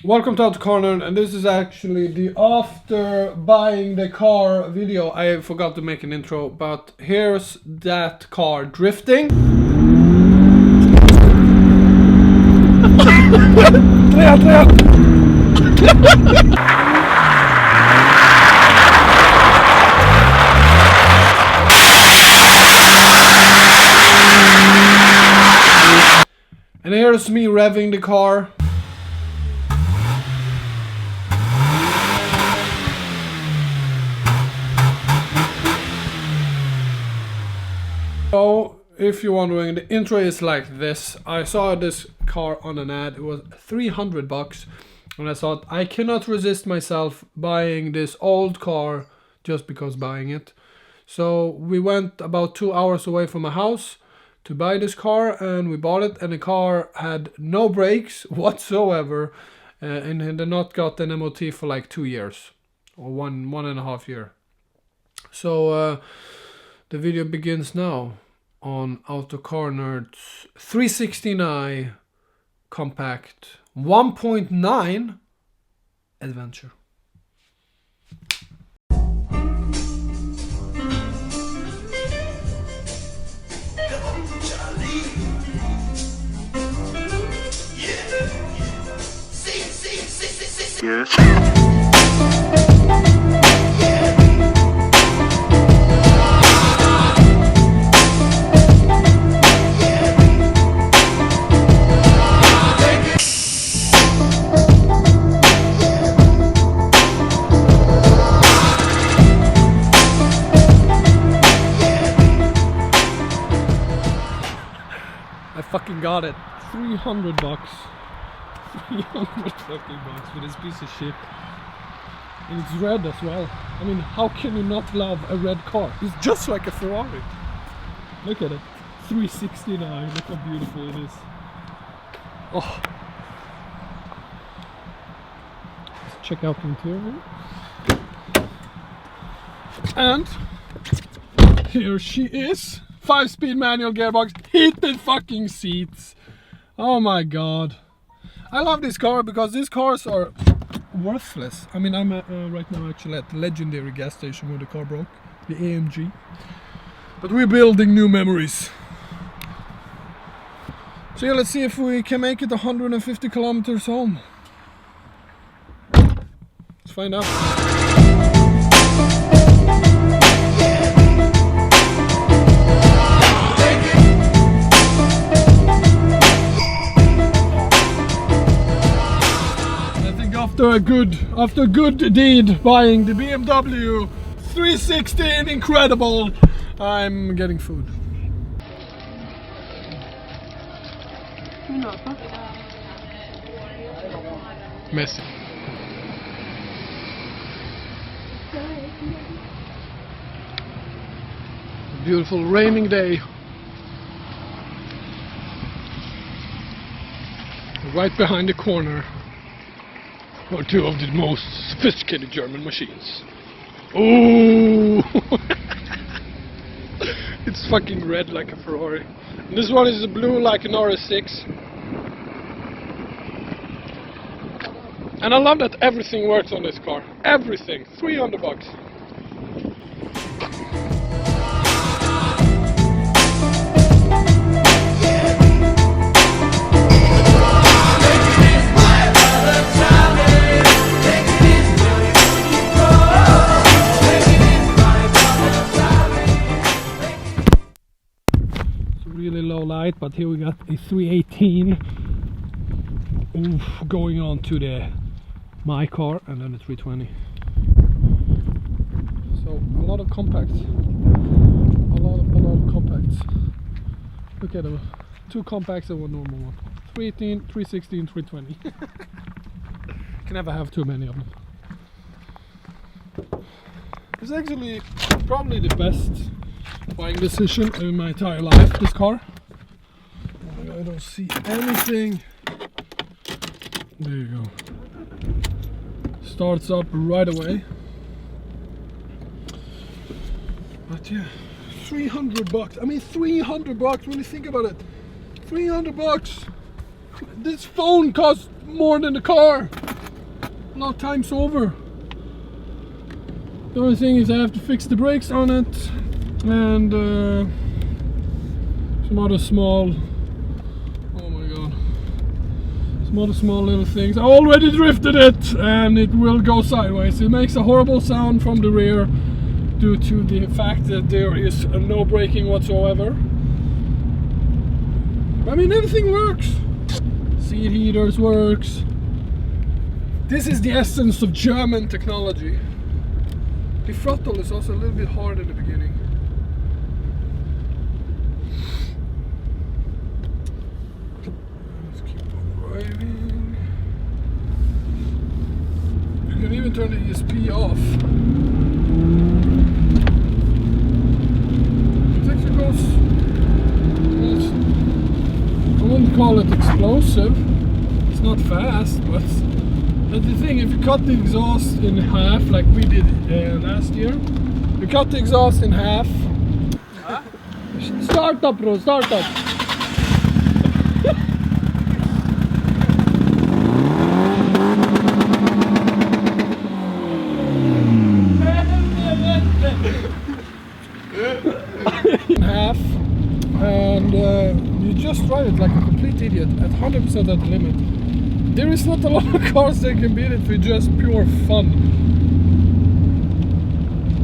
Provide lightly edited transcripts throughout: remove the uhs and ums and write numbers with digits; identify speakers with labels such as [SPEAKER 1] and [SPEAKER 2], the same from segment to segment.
[SPEAKER 1] Welcome to Auto Corner, and this is actually the after buying the car video. I forgot to make an intro, but here's that car drifting. And here's me revving the car. So, if you're wondering, the intro is like this. I saw this car on an ad. It was $300, and I thought I cannot resist myself buying this old car just because buying it. So we went about 2 hours away from my house to buy this car, and we bought it, and the car had no brakes whatsoever, and had not got an MOT for like 2 years or one and a half year. So the video begins now on Auto Corner's 369i compact 1.9 adventure.
[SPEAKER 2] Yes.
[SPEAKER 1] I fucking got it. $300. $300 for this piece of shit. And it's red as well. I mean, how can you not love a red car? It's just like a Ferrari. Look at it. 369. Look how beautiful it is. Oh. Let's check out the interior. And here she is. 5-speed manual gearbox. Heated fucking seats. Oh my god. I love this car because these cars are worthless. I mean, I'm right now actually at the legendary gas station where the car broke, the AMG. But we're building new memories. So yeah, let's see if we can make it 150 kilometers home. Let's find out. After a good deed buying the BMW 316 incredible, I'm getting food. Messy. Beautiful raining day. Right behind the corner are two of the most sophisticated German machines. Oh! It's fucking red like a Ferrari. And this one is blue like an RS6. And I love that everything works on this car. Everything. $300. Really low light, but here we got a 318 going on to my car, and then a 320. So a lot of compacts, a lot of compacts. Look at them, 2 compacts and 1 normal one. 318, 316, 320. Can never have too many of them. It's actually probably the best buying decision in my entire life, this car. I don't see anything. There you go. Starts up right away. But yeah, $300. I mean, $300 when you think about it. $300. This phone costs more than the car. lot times over. The only thing is I have to fix the brakes on it and some other small, oh my god, some other small little things. I already drifted it and it will go sideways. It makes a horrible sound from the rear due to the fact that there is no braking whatsoever. I mean, everything works. Seat heaters works. This is the essence of German technology. The throttle is also a little bit hard in the beginning. Let's keep on driving. You can even turn the ESP off. It actually goes, I wouldn't call it explosive. It's not fast, but that's the thing. If you cut the exhaust in half, like we did last year, you cut the exhaust in half. Huh? Start up, bro. Start up. In half, and you just drive it like a complete idiot at 100% at the limit. There is not a lot of cars that can beat it for just pure fun.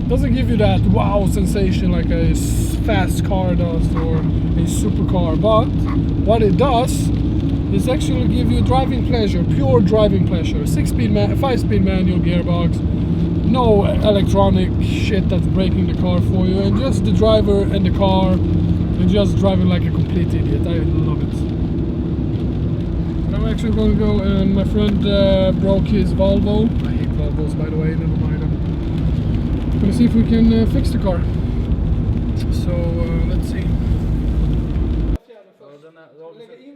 [SPEAKER 1] It doesn't give you that wow sensation like a fast car does or a supercar, but what it does is actually give you driving pleasure, pure driving pleasure. 5-speed manual gearbox, no electronic shit that's breaking the car for you, and just the driver and the car and just driving like a complete idiot. I love it. I'm actually going to go, and my friend broke his Volvo. I hate Volvos, by the way, never mind them. I'm going to see if we can fix the car. So let's see.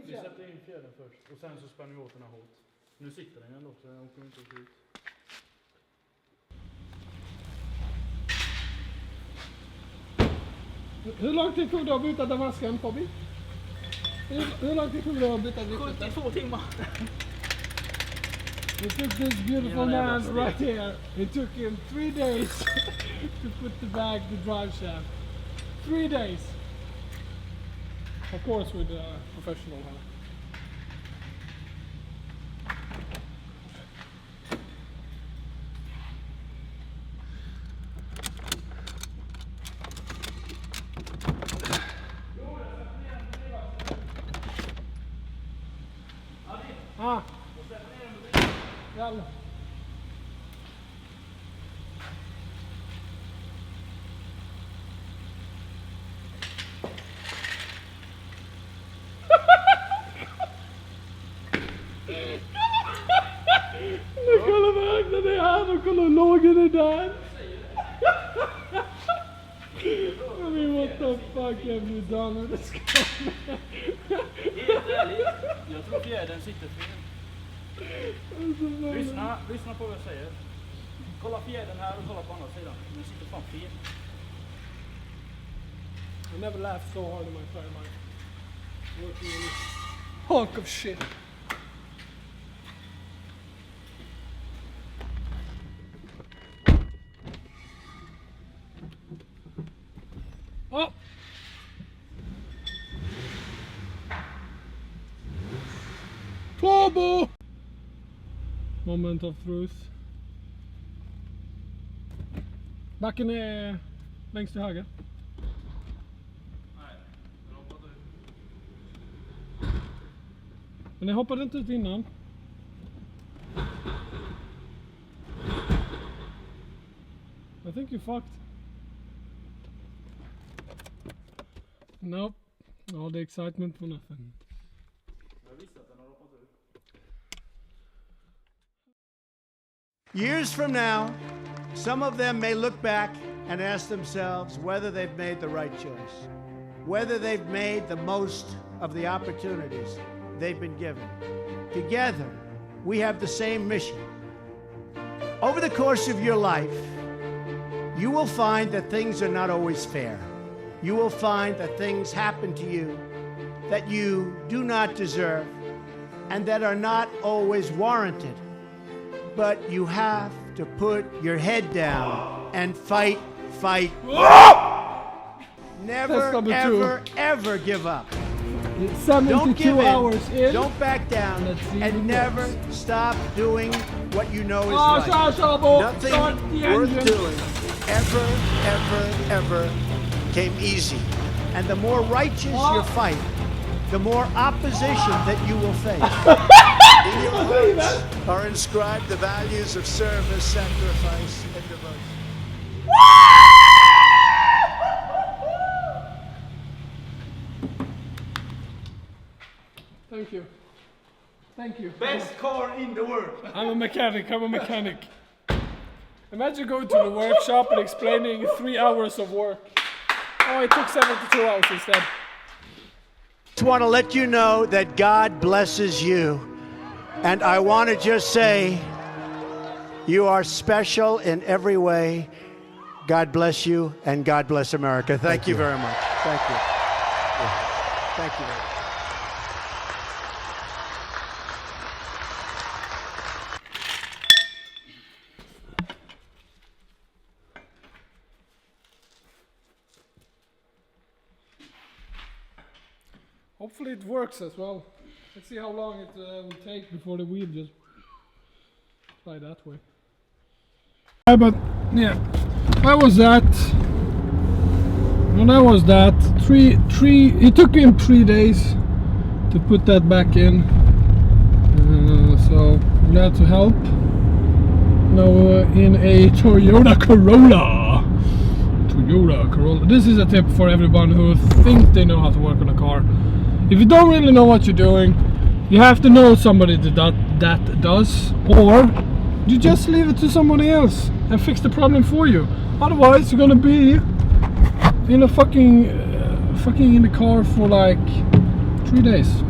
[SPEAKER 2] Vi sätter in fjädern först och sen så spänner vi åt den här hårt. Nu sitter den ändå så den kommer inte att ut.
[SPEAKER 1] Hur lång tid tog det att byta damasken, Fabi? Hur lång tid tog det att byta driftet?
[SPEAKER 3] 72 timmar.
[SPEAKER 1] We took this beautiful man right here. It took him 3 days to put the drive shaft. 3 days. Of course with a professional help. Ah. Yalla. Kolla vad ögonen är här och kolla hur lågen är där. I mean, what the fuck have you done with this car?
[SPEAKER 3] Helt ärligt, jag tror fjädern sitter fel. Lyssna på vad jag säger. Kolla fjädern här och kolla på andra sidan. Den sitter fan fel.
[SPEAKER 1] I never laughed so hard in my entire life. Working in this hunk of shit. Oh! Turbo! Moment of truth. Backen är längst till höger.
[SPEAKER 3] Nej, den hoppade ut.
[SPEAKER 1] Men den hoppade inte ut innan. I think you fucked. Nope. All the excitement for nothing.
[SPEAKER 3] Jag visste att den har hoppat ut.
[SPEAKER 4] Years from now, some of them may look back and ask themselves whether they've made the right choice, whether they've made the most of the opportunities they've been given. Together, we have the same mission. Over the course of your life, you will find that things are not always fair. You will find that things happen to you that you do not deserve and that are not always warranted. but you have to put your head down and fight. Never,
[SPEAKER 1] number
[SPEAKER 4] ever, ever give up.
[SPEAKER 1] 72 hours in.
[SPEAKER 4] Don't back down, and never stop doing what you know is right. Nothing worth doing ever came easy. And the more righteous your fight, the more opposition that you will face. In your hearts are inscribed the values of service, sacrifice, and devotion.
[SPEAKER 1] Thank you. Thank you.
[SPEAKER 3] Best car in the world.
[SPEAKER 1] I'm a mechanic. Imagine going to the workshop and explaining 3 hours of work. Oh, it took 72 hours instead.
[SPEAKER 4] Just want to let you know that God blesses you. And I want to just say, you are special in every way. God bless you, and God bless America. Thank you very much. Thank you. Thank you very much.
[SPEAKER 1] Hopefully it works as well. Let's see how long it will take before the wheel just fly that way. But yeah, that was that. Well, that was that. It took him 3 days to put that back in. So glad to help. Now in a Toyota Corolla. This is a tip for everyone who thinks they know how to work on a car. If you don't really know what you're doing, you have to know somebody that does, or you just leave it to somebody else and fix the problem for you. Otherwise, you're gonna be in a fucking in the car for like 3 days.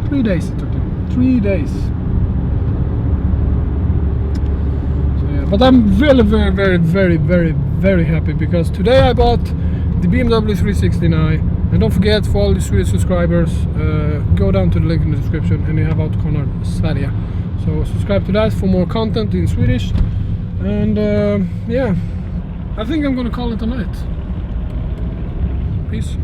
[SPEAKER 1] 3 days it took him. 3 days. So yeah, but I'm really, very happy because today I bought the BMW 369. And don't forget, for all the Swedish subscribers, go down to the link in the description and you have Autocorner Sverige. So subscribe to that for more content in Swedish. And yeah, I think I'm gonna call it a night. Peace.